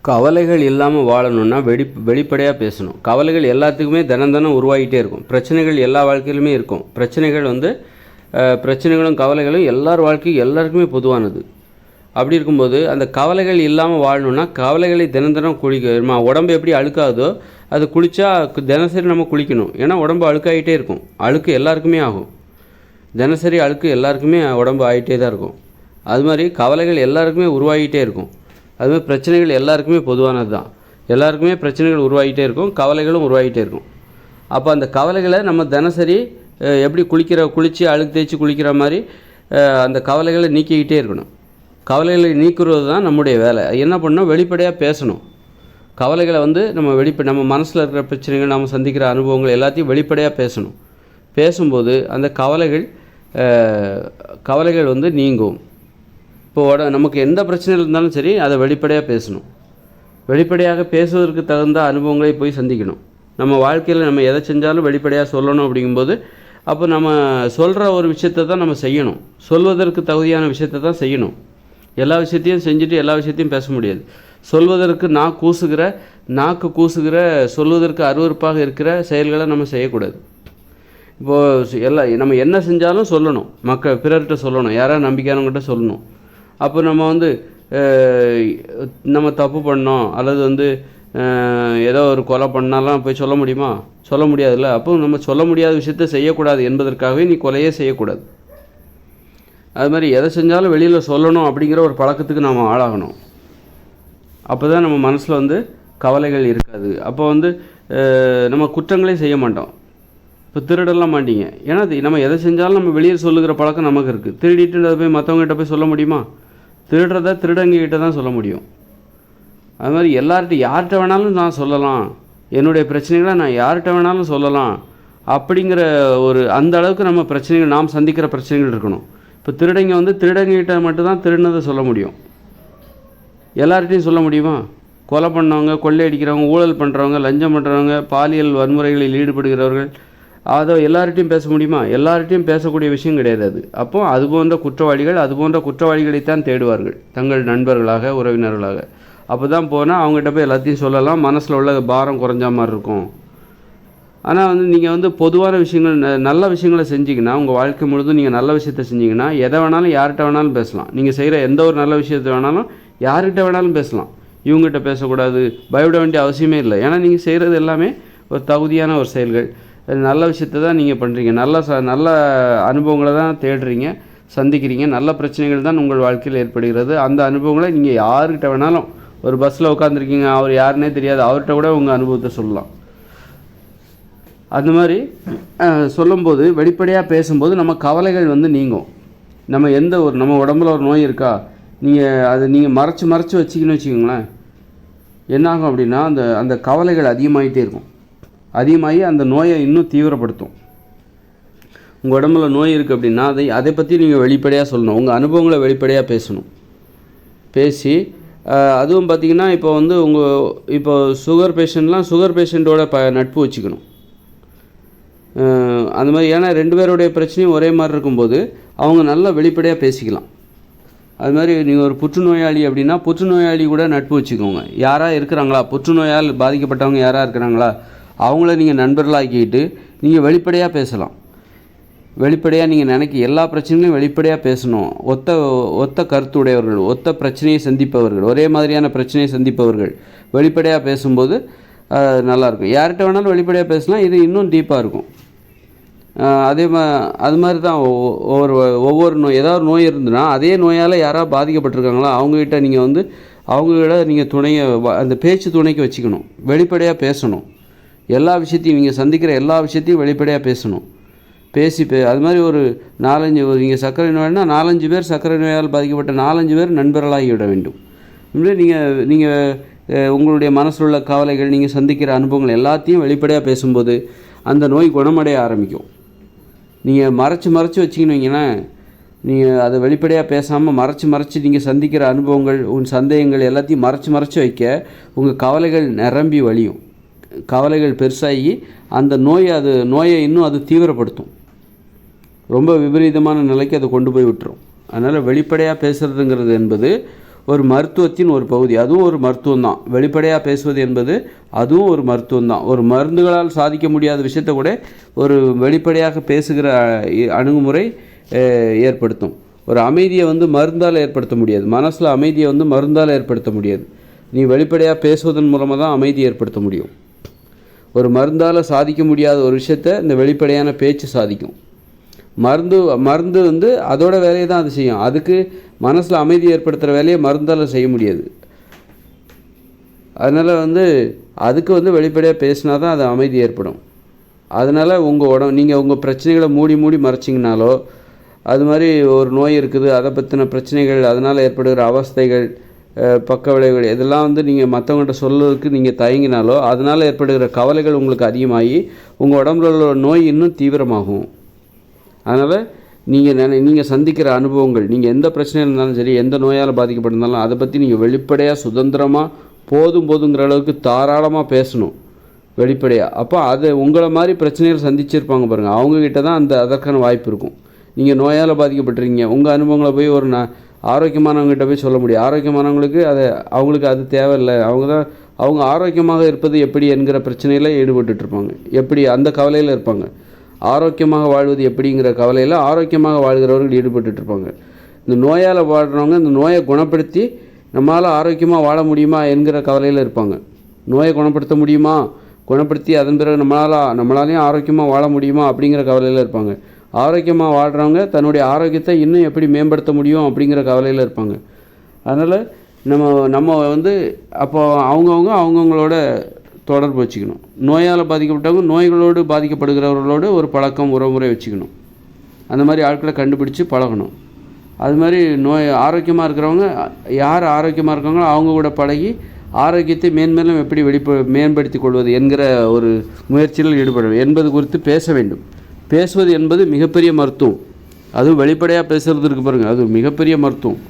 கவலைகள் இல்லாமல் வாழணும்னா வெளிப்படையாக பேசணும். கவலைகள் எல்லாத்துக்குமே தினம் உருவாகிட்டே இருக்கும். பிரச்சனைகள் எல்லா வாழ்க்கையிலுமே இருக்கும். பிரச்சனைகளும் கவலைகளும் எல்லார் வாழ்க்கையும் எல்லாருக்குமே பொதுவானது. அப்படி இருக்கும்போது அந்த கவலைகள் இல்லாமல் வாழணும்னா கவலைகளை தினம் குளிக்க உடம்பு எப்படி அழுக்காகுதோ அது குளித்தா தினசரி நம்ம குளிக்கணும். ஏன்னா உடம்பு அழுக்காகிட்டே இருக்கும். அழுக்கு எல்லாருக்குமே ஆகும். தினசரி அழுக்கு எல்லாருக்குமே உடம்பு ஆகிட்டே தான் இருக்கும். அது மாதிரி கவலைகள் எல்லாருக்குமே உருவாகிட்டே இருக்கும். அதுமாதிரி பிரச்சனைகள் எல்லாருக்குமே பொதுவானது தான். எல்லாருக்குமே பிரச்சனைகள் உருவாகிட்டே இருக்கும், கவலைகளும் உருவாகிட்டே இருக்கும். அப்போ அந்த கவலைகளை நம்ம தினசரி எப்படி குளித்து அழுக்கு தேய்ச்சி குளிக்கிற மாதிரி அந்த கவலைகளை நீக்கிக்கிட்டே இருக்கணும். கவலைகளை நீக்குறது தான் நம்முடைய வேலை. என்ன பண்ணணும்? வெளிப்படையாக பேசணும். கவலைகளை நம்ம மனசில் இருக்கிற பிரச்சனைகள், நம்ம சந்திக்கிற அனுபவங்கள் எல்லாத்தையும் வெளிப்படையாக பேசணும். பேசும்போது அந்த கவலைகள் நீங்கும். இப்போது நமக்கு எந்த பிரச்சனையில் இருந்தாலும் சரி அதை வெளிப்படையாக பேசணும். வெளிப்படையாக பேசுவதற்கு தகுந்த அனுபவங்களை போய் சந்திக்கணும். நம்ம வாழ்க்கையில் நம்ம எதை செஞ்சாலும் வெளிப்படையாக சொல்லணும். அப்படிங்கும்போது அப்போ நம்ம சொல்கிற ஒரு விஷயத்தை தான் நம்ம செய்யணும். சொல்வதற்கு தகுதியான விஷயத்தை தான் செய்யணும். எல்லா விஷயத்தையும் செஞ்சுட்டு எல்லா விஷயத்தையும் பேச முடியாது. சொல்வதற்கு நாக்கு கூசுகிற சொல்வதற்கு அருவருப்பாக இருக்கிற செயல்களை நம்ம செய்யக்கூடாது. இப்போது நம்ம என்ன செஞ்சாலும் சொல்லணும். பிறர்கிட்ட சொல்லணும். யாராவது நம்பிக்கையானவங்ககிட்ட சொல்லணும். அப்போ நம்ம தப்பு பண்ணோம் அல்லது ஏதோ ஒரு கொலை பண்ணாலாம் போய் சொல்ல முடியுமா? சொல்ல முடியாதுல்ல. அப்போ நம்ம சொல்ல முடியாத விஷயத்த செய்யக்கூடாது என்பதற்காகவே நீ கொலையே செய்யக்கூடாது. அது மாதிரி எதை செஞ்சாலும் வெளியில் சொல்லணும் அப்படிங்கிற ஒரு பழக்கத்துக்கு நாம் ஆளாகணும். அப்போ தான் நம்ம மனசில் கவலைகள் இருக்காது. அப்போ நம்ம குற்றங்களே செய்ய மாட்டோம். இப்போ திருடலாம் மாட்டீங்க. ஏன்னா நம்ம எதை செஞ்சாலும் நம்ம வெளியே சொல்லுகிற பழக்கம் நமக்கு இருக்குது. திருடிட்டு அதை போய் மற்றவங்ககிட்ட போய் சொல்ல முடியுமா? திருடங்கிட்ட தான் சொல்ல முடியும். அது மாதிரி யார்கிட்ட வேணாலும் நான் சொல்லலாம். என்னுடைய பிரச்சனைகளை நான் யார்கிட்ட வேணாலும் சொல்லலாம் அப்படிங்கிற அந்த அளவுக்கு நம்ம பிரச்சனைகள், நாம் சந்திக்கிற பிரச்சனைகள் இருக்கணும். இப்போ திருடங்கிட்ட மட்டும்தான் திருடினதை சொல்ல முடியும். எல்லார்கிட்டையும் சொல்ல முடியுமா? கொலை பண்ணவங்க, கொள்ளையடிக்கிறவங்க, ஊழல் பண்ணுறவங்க, லஞ்சம் பண்ணுறவங்க, பாலியல் வன்முறைகளில் ஈடுபடுகிறவர்கள், அதை எல்லார்கிட்டையும் பேச முடியுமா? எல்லார்கிட்டையும் பேசக்கூடிய விஷயம் கிடையாது அது. அப்போ அதுபோன்ற குற்றவாளிகளைத்தான் தேடுவார்கள், தங்கள் நண்பர்களாக, உறவினர்களாக. அப்போ தான் போனால் அவங்ககிட்ட போய் எல்லாத்தையும் சொல்லலாம். மனசில் உள்ள பாரம் குறைஞ்ச மாதிரி இருக்கும். ஆனால் நீங்கள் பொதுவான விஷயங்கள், நல்ல விஷயங்களை செஞ்சிங்கன்னா, உங்கள் வாழ்க்கை முழுதும் நீங்கள் நல்ல விஷயத்தை செஞ்சிங்கன்னா எதை வேணாலும் யார்கிட்ட வேணாலும் பேசலாம். நீங்கள் செய்கிற எந்த ஒரு நல்ல விஷயத்தை வேணாலும் யார்கிட்ட வேணாலும் பேசலாம். இவங்ககிட்ட பேசக்கூடாது, பயப்பட வேண்டிய அவசியமே இல்லை. ஏன்னா நீங்கள் செய்கிறது எல்லாமே ஒரு தகுதியான ஒரு செயல்கள். நல்ல விஷயத்தை தான் நீங்கள் பண்ணுறீங்க. நல்ல அனுபவங்களை தான் தேடுறீங்க, சந்திக்கிறீங்க. நல்ல பிரச்சனைகள் தான் உங்கள் வாழ்க்கையில் ஏற்படுகிறது. அந்த அனுபவங்களை நீங்கள் யார்கிட்ட வேணாலும், ஒரு பஸ்ஸில் உட்காந்துருக்கீங்க, அவர் யாருன்னே தெரியாது, அவர்கிட்ட கூட உங்கள் அனுபவத்தை சொல்லலாம். அந்த மாதிரி சொல்லும்போது, வெளிப்படையாக பேசும்போது நம்ம கவலைகள் நீங்கும். நம்ம உடம்புல ஒரு நோய் இருக்கா, நீங்கள் மறைச்சி வச்சிங்கன்னு வச்சுக்கோங்களேன், என்னாகும் அப்படின்னா அந்த கவலைகள் அதிகமாகிட்டே இருக்கும். அதிகமாகி அந்த நோயை இன்னும் தீவிரப்படுத்தும். உங்கள் உடம்புல நோய் இருக்குது அப்படின்னா அதை பற்றி நீங்கள் வெளிப்படையாக சொல்லணும். உங்கள் அனுபவங்களை வெளிப்படையாக பேசணும். பேசி அதுவும் பார்த்திங்கன்னா இப்போ சுகர் பேஷண்ட்டோட நட்பு வச்சுக்கணும். அந்த மாதிரி. ஏன்னா 2 பேருடைய பிரச்சனையும் ஒரே மாதிரி இருக்கும்போது அவங்க நல்லா வெளிப்படையாக பேசிக்கலாம். அது மாதிரி நீங்கள் ஒரு புற்றுநோயாளி அப்படின்னா புற்றுநோயாளி கூட நட்பு வச்சுக்கோங்க. யாராக இருக்கிறாங்களா, புற்றுநோயால் பாதிக்கப்பட்டவங்க யாராக இருக்கிறாங்களா, அவங்கள நீங்கள் நண்பர்களாக்கிட்டு நீங்கள் வெளிப்படையாக பேசலாம். வெளிப்படையாக நீங்கள் எல்லா பிரச்சனைகளையும் வெளிப்படையாக பேசணும். ஒத்த கருத்துடையவர்கள், ஒத்த பிரச்சனையை சந்திப்பவர்கள், ஒரே மாதிரியான பிரச்சனையை சந்திப்பவர்கள் வெளிப்படையாக பேசும்போது நல்லாயிருக்கும். யார்கிட்ட வேணாலும் வெளிப்படையாக பேசலாம். இது இன்னும் டீப்பாக இருக்கும். அது மாதிரி தான் ஒவ்வொரு நோய், ஏதாவது நோய் இருந்துன்னா அதே நோயால் யாராவது பாதிக்கப்பட்டிருக்காங்களா அவங்ககிட்ட நீங்கள் துணையை, அந்த பேச்சு துணைக்கு வச்சுக்கணும். வெளிப்படையாக பேசணும். எல்லா விஷயத்தையும், நீங்கள் சந்திக்கிற எல்லா விஷயத்தையும் வெளிப்படையாக பேசணும். அது மாதிரி ஒரு 4-5 நீங்கள் சர்க்கரை நோய்னா 4-5 பேர் சர்க்கரை நோயால் பாதிக்கப்பட்ட 4-5 பேர் நண்பர்களாகிவிட வேண்டும். நீங்கள் உங்களுடைய மனசில் உள்ள கவலைகள், நீங்கள் சந்திக்கிற அனுபவங்கள் எல்லாத்தையும் வெளிப்படையாக பேசும்போது அந்த நோய் குணமடைய ஆரம்பிக்கும். நீங்கள் மறைச்சி வச்சிங்கன்னு நீங்கள் அதை வெளிப்படையாக பேசாமல் மறைச்சி நீங்கள் சந்திக்கிற அனுபவங்கள், சந்தேகங்கள் எல்லாத்தையும் மறைச்சி வைக்க உங்கள் கவலைகள் நிரம்பி வழியும். கவலைகள் பெருசாகி அந்த நோயை இன்னும் அது தீவிரப்படுத்தும். ரொம்ப விபரீதமான நிலைக்கு அதை கொண்டு போய் விட்டுரும். அதனால் வெளிப்படையாக பேசுகிறதுங்கிறது என்பது ஒரு மருத்துவத்தின் ஒரு பகுதி, அதுவும் ஒரு மருத்துவம் தான். வெளிப்படையாக பேசுவது என்பது அதுவும் ஒரு மருத்துவம் தான். ஒரு மருந்துகளால் சாதிக்க முடியாத விஷயத்தை கூட ஒரு வெளிப்படையாக பேசுகிற அணுகுமுறை ஏற்படுத்தும். ஒரு அமைதியை வந்து மருந்தால் ஏற்படுத்த முடியாது, மனசில் அமைதியை வந்து மருந்தால் ஏற்படுத்த முடியாது. நீ வெளிப்படையாக பேசுவதன் மூலமாக தான் அமைதி ஏற்படுத்த முடியும். ஒரு மருந்தால் சாதிக்க முடியாத ஒரு விஷயத்தை இந்த வெளிப்படையான பேச்சு சாதிக்கும். மருந்து வந்து அதோட வேலையை தான் அது செய்யும். அதுக்கு மனசில் அமைதி ஏற்படுத்துகிற வேலையை மருந்தால் செய்ய முடியாது. அதனால் வந்து அதுக்கு வந்து வெளிப்படையாக பேசினா தான் அது அமைதி ஏற்படும். அதனால் நீங்கள் உங்கள் பிரச்சனைகளை மூடி மறைச்சிங்கனாலோ, அது மாதிரி ஒரு நோய் இருக்குது, அதை பற்றின பிரச்சனைகள், அதனால் ஏற்படுகிற அவஸ்தைகள், பக்க விளைவுகள், இதெல்லாம் வந்து நீங்கள் மற்றவங்கள்ட்ட சொல்லுறதுக்கு நீங்கள் தயங்கினாலோ, அதனால் ஏற்படுகிற கவலைகள் உங்களுக்கு அதிகமாகி உங்கள் உடம்புல உள்ள நோய் இன்னும் தீவிரமாகும். அதனால் நீங்கள் சந்திக்கிற அனுபவங்கள், நீங்கள் எந்த பிரச்சனையில் இருந்தாலும் சரி, எந்த நோயால் பாதிக்கப்பட்டிருந்தாலும் அதை பற்றி நீங்கள் வெளிப்படையாக சுதந்திரமாக போதுங்கிற அளவுக்கு தாராளமாக பேசணும், வெளிப்படையாக. அப்போ அது உங்களை மாதிரி பிரச்சனைகள் சந்திச்சிருப்பாங்க பாருங்கள், அவங்கக்கிட்ட தான் அதற்கான வாய்ப்பு இருக்கும். நீங்கள் நோயால் பாதிக்கப்பட்டிருக்கீங்க, உங்கள் அனுபவங்களை போய் ஒரு ஆரோக்கியமானவங்ககிட்ட போய் சொல்ல முடியும். ஆரோக்கியமானவங்களுக்கு அவங்களுக்கு அது தேவையில்லை. அவங்க ஆரோக்கியமாக இருப்பது எப்படி என்கிற பிரச்சனையில் ஈடுபட்டுருப்பாங்க, எப்படி அந்த கவலையில் இருப்பாங்க. ஆரோக்கியமாக வாழ்வது எப்படிங்கிற கவலையில் ஆரோக்கியமாக வாழ்கிறவர்கள் ஈடுபட்டுருப்பாங்க. இந்த நோயால் வாழ்கிறவங்க இந்த நோயை குணப்படுத்தி நம்மளால் ஆரோக்கியமாக வாழ முடியுமா என்கிற கவலையில் இருப்பாங்க. நோயை குணப்படுத்த முடியுமா, குணப்படுத்தி அதன் பிறகு நம்மளாலையும் ஆரோக்கியமாக வாழ முடியுமா அப்படிங்கிற கவலையில் இருப்பாங்க. ஆரோக்கியமாக வாழ்கிறவங்க தன்னுடைய ஆரோக்கியத்தை இன்னும் எப்படி மேம்படுத்த முடியும் அப்படிங்கிற கவலையில் இருப்பாங்க. அதனால் நம்ம வந்து அப்போ அவங்கவுங்களோட தொடர்பு வச்சுக்கணும். நோயால் பாதிக்கப்பட்டவங்க நோய்களோடு பாதிக்கப்படுகிறவர்களோடு ஒரு பழக்கம் உறவுமுறை வச்சுக்கணும். அந்த மாதிரி ஆட்களை கண்டுபிடிச்சி பழகணும். அது மாதிரி ஆரோக்கியமாக இருக்கிறவங்க, யார் ஆரோக்கியமாக இருக்காங்களோ அவங்க கூட பழகி ஆரோக்கியத்தை மேன்மேலும் எப்படி மேம்படுத்தி கொள்வது என்கிற ஒரு முயற்சியில் ஈடுபட என்பது குறித்து பேச வேண்டும். பேசுவது என்பது மிகப்பெரிய மருத்துவம். அதுவும் வெளிப்படையாக பேசுகிறது இருக்கு பாருங்கள், அது மிகப்பெரிய மருத்துவம்.